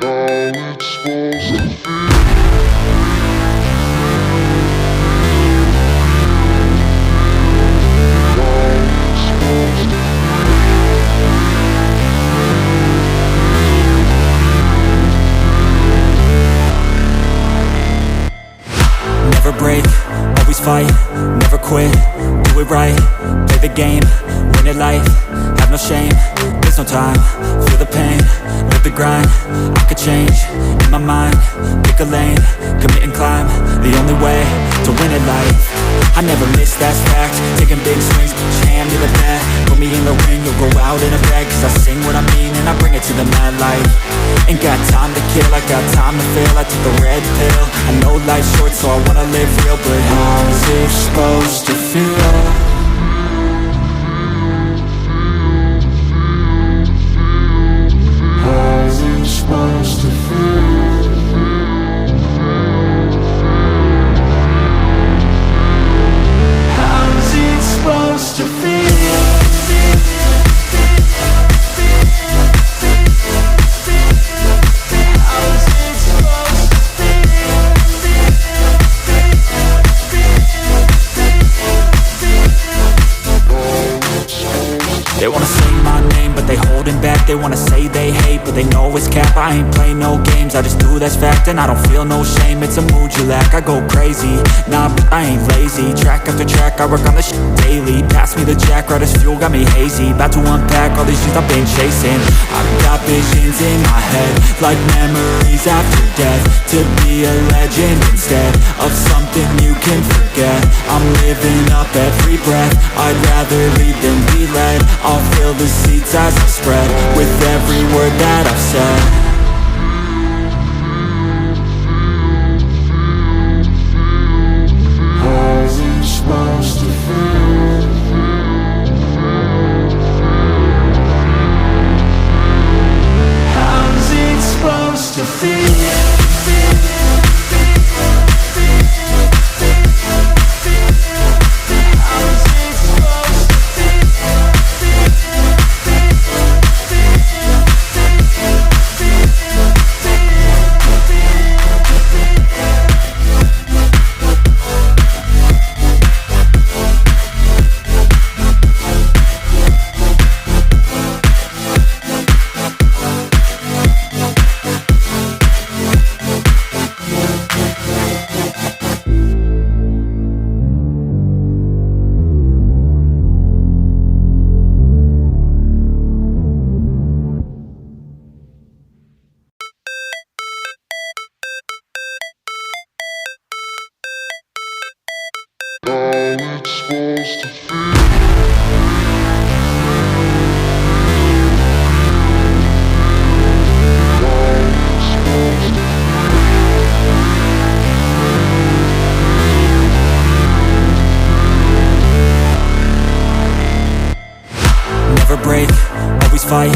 Never break, always fight, never quit, do it right, play the game, win it life, have no shame, there's no time, feel the pain, live the grind, I could change, in my mind, pick a lane, commit and climb, the only way to win it life. I never miss, that's fact, taking big swings, put your hand to the bat, put me in the ring, you'll go out in a bag, cause I sing what I mean and I bring it to the mad light. Ain't got time to kill, I got time to feel, I took the red pill, I know life's short so I wanna live real, but how's it supposed to feel? How's it supposed to feel? How's it supposed to feel? They wanna say my name, but they holding back. They wanna say they hate, but they know it's cap. I ain't play no games, I just do that's fact. And I don't feel no shame, it's a mood you lack. I go crazy, nah, but I ain't lazy. Track after track, I work on this shit daily. Pass me the jack, right as fuel, got me hazy. About to unpack all these things I've been chasing. I've got visions in my head, like memories after death. To be a legend instead of something you can forget. I'm living up every breath, I'd rather lead than be led. I'll fill the seats as I spread with every word that I've said. How's it supposed to feel? How's it supposed to feel? Never break, always fight,